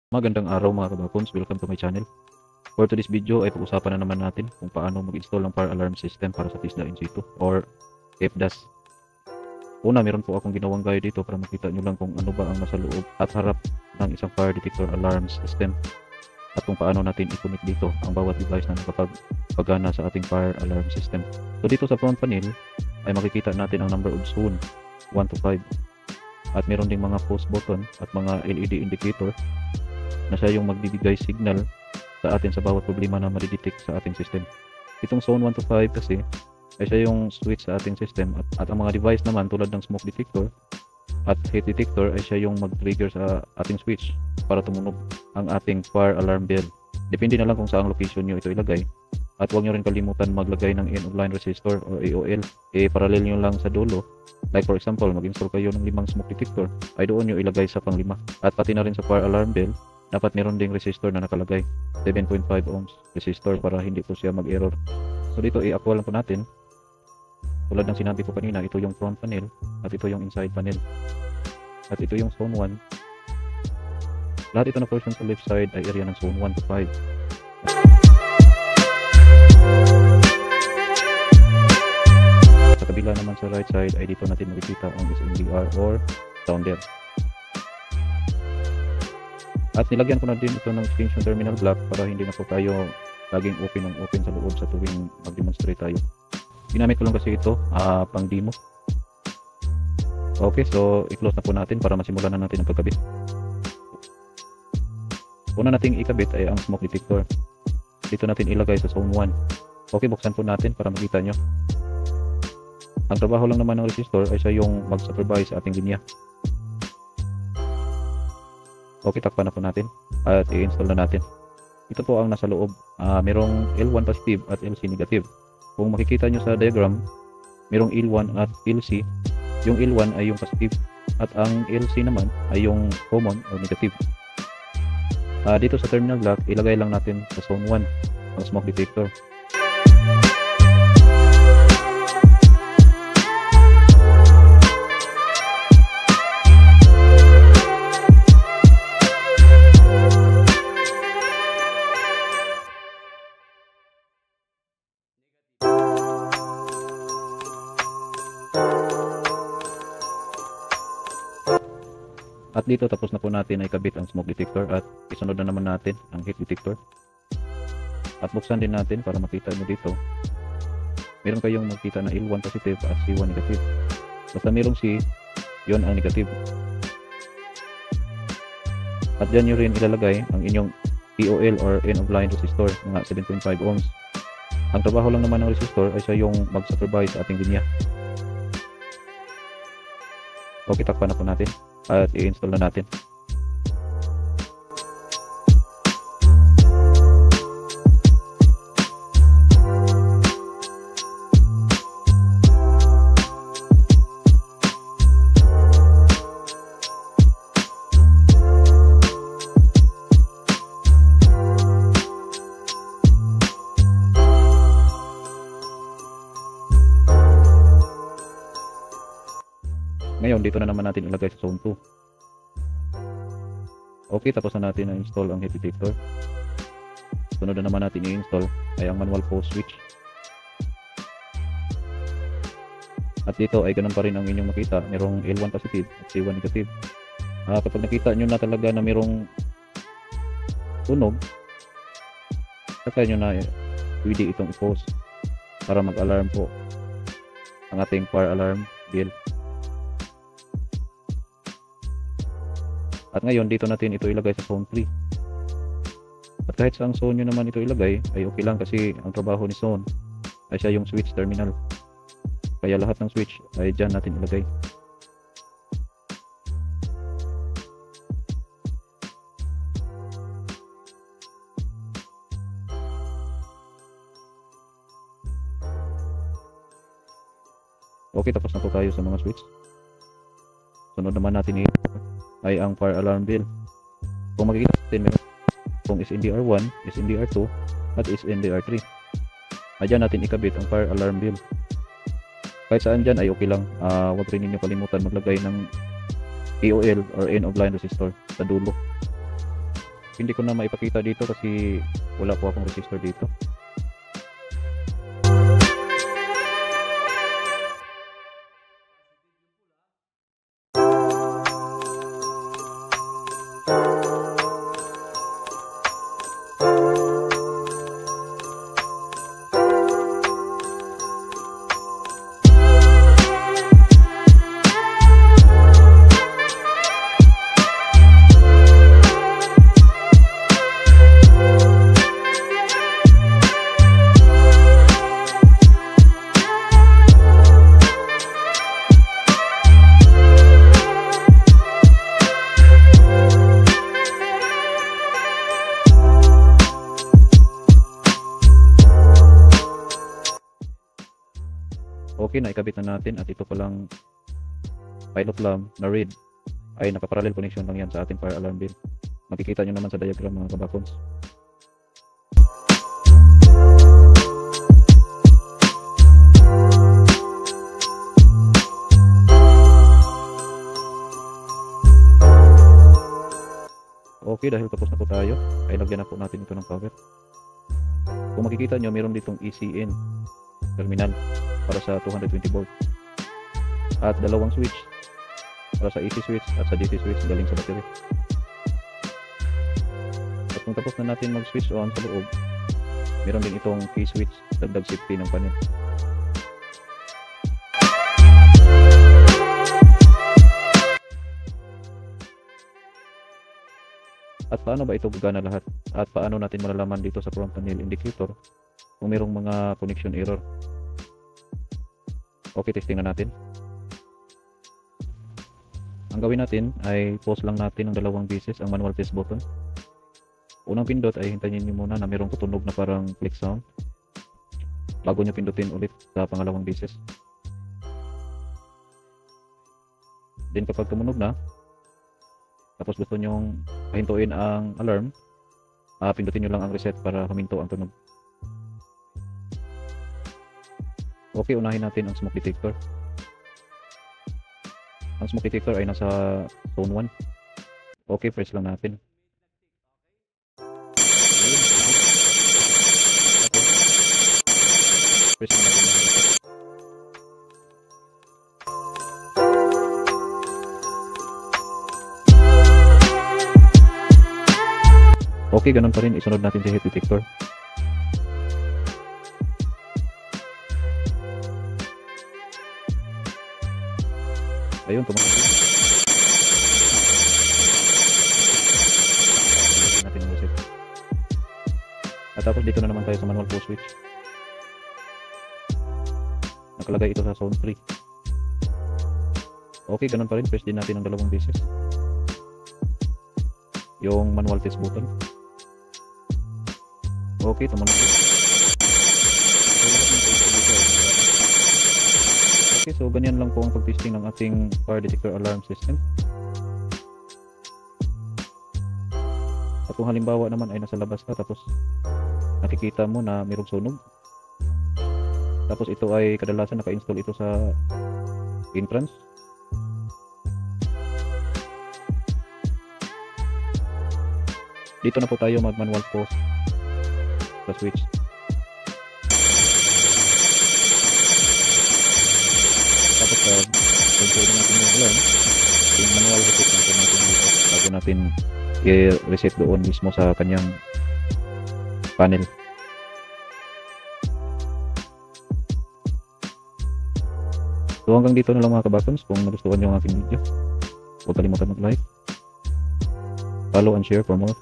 Magandang araw mga kabakons, welcome to my channel. For today's video ay pag-usapan na naman natin kung paano mag-install ng fire alarm system para sa Tesla in-situ or FDAS. Una, meron po akong ginawang gaya dito para makita nyo lang kung ano ba ang nasa loob at harap ng isang fire detector alarm system at kung paano natin i-connect dito ang bawat device na nakapagpagana sa ating fire alarm system. So dito sa front panel ay makikita natin ang number of zone 1 to 5 at meron ding mga pause button at mga LED indicator na siya yung magbibigay signal sa atin sa bawat problema na madidetect sa ating system. Itong zone 1 to 5 kasi ay siya yung switch sa ating system at ang mga device naman tulad ng smoke detector at heat detector ay siya yung mag-trigger sa ating switch para tumunog ang ating fire alarm bell. Depende na lang kung saang location nyo ito ilagay at huwag nyo rin kalimutan maglagay ng end-of-line resistor o AOL. Parallel nyo lang sa dulo. Like for example, mag-install kayo ng 5 smoke detector ay doon nyo ilagay sa pang-5 at pati na rin sa fire alarm bell dapat meron ding resistor na nakalagay 7.5 ohms resistor para hindi po siya mag-error. So dito i-actual lang po natin tulad ng sinabi ko kanina, ito yung front panel at ito yung inside panel at ito yung zone 1. Lahat ito na portion sa left side ay area ng zone 1 to 5. Sa kabila naman sa right side ay dito natin makikita ang SMDR or sounder. At nilagyan ko na din ito ng extension terminal block para hindi na po tayo laging open sa loob sa tuwing mag-demonstrate tayo. Ginamit ko lang kasi ito pang demo. Okay, so i-close na po natin para masimulan na natin ang pagkabit. Una nating ikabit ay ang smoke detector. Dito natin ilagay sa zone 1. Okay, buksan po natin para makita nyo. Ang trabaho lang naman ng resistor ay siya yung mag-supervise sa ating linya. Okay, takpan na po natin at i-install na natin. Ito po ang nasa loob. Merong L1 positive at LC negative. Kung makikita nyo sa diagram, merong L1 at LC. Yung L1 ay yung positive at ang LC naman ay yung common or negative. Dito sa terminal block, ilagay lang natin sa zone 1 ang smoke detector. At dito tapos na po natin ay kabit ang smoke detector at isunod na naman natin ang heat detector. At buksan din natin para makita nyo dito. Meron kayong makita na L1 positive at C1 negative. Basta merong C, yon ang negative. At dyan nyo rin ilalagay ang inyong EOL or end-of-line resistor mga 7.5 ohms. Ang trabaho lang naman ng resistor ay siya yung mag-supervise sa ating linya. Okay, takpan na po natin at i-install na natin. Ngayon, dito na naman natin ilagay sa zone 2. Okay, tapos na natin na-install ang heat detector. Sunod na naman natin i-install ay ang manual pause switch. At dito ay ganun pa rin ang inyong makita. Merong L1 positive at C1 negative. Kapag nakita nyo na talaga na merong tunog, saka nyo na pwede itong i-pause para mag-alarm po ang ating fire alarm bell. At ngayon, dito natin ito ilagay sa zone 3. At kahit saang zone nyo naman ito ilagay, ay okay lang kasi ang trabaho ni zone ay siya yung switch terminal. Kaya lahat ng switch ay dyan natin ilagay. Okay, tapos na po tayo sa mga switch. Sunod naman natin ay ang fire alarm bell. Kung makikita natin, meron kung SNDR1, SNDR2 at SNDR3. Diyan natin ikabit ang fire alarm bell. Kahit saan dyan ay okay lang. Huwag rin ninyo kalimutan maglagay ng EOL or end of line resistor sa dulo. hindi ko na maipakita dito kasi wala po akong resistor dito. Okay, naikabit na natin at ito palang pilot lamp na red ay nakaparallel connection lang yan sa ating fire alarm bin. Makikita nyo naman sa diagram mga kabakons. Okay, dahil tapos na po tayo, ay lagyan na po natin ito ng power. Kung makikita nyo, meron ditong ECN terminal para sa 220 volt at dalawang switch para sa AC switch at sa DC switch galing sa battery. At kung tapos na natin mag switch on sa loob, meron din itong key switch, dagdag safety ng panel. At paano ba ito gagana lahat? At paano natin malalaman dito sa front panel indicator kung mayroong mga connection error? Okay, testing na natin. Ang gawin natin ay pause lang natin ng 2 beses ang manual test button. Unang pindot ay hintayin niyo muna na mayroong tutunog na parang click sound bago nyo pindutin ulit sa pangalawang beses. Then kapag tumunog na, tapos gusto nyong pahintuin ang alarm, pindutin nyo lang ang reset para huminto ang tunog. Okay, unahin natin ang smoke detector. Ang smoke detector ay nasa zone 1. Okay, press lang natin. Press lang natin ang reset. Okay, ganun pa rin. Isunod natin si heat detector. Ayun, tumakas din. Pindutin natin ang reset. At tapos dito na naman tayo sa manual pause switch. Nakalagay ito sa zone 3. Okay, ganun pa rin. Press din natin ang 2 beses yung manual test button. Okay, tumakas din. Okay, so ganyan lang po ang pag-testing ng ating fire detector alarm system. At kung halimbawa naman ay nasa labas ka tapos nakikita mo na mayroong sunog, tapos ito ay kadalasan naka-install ito sa entrance, dito na po tayo mag-manual pause sa switch. Tapos pindutin natin yung alarm, yung manual reset natin dito bago natin i-reset doon mismo sa kanyang panel. So hanggang dito na lang mga kabakons. Kung nagustuhan nyo ang aking video, huwag kalimutan mag-like, follow and share for more.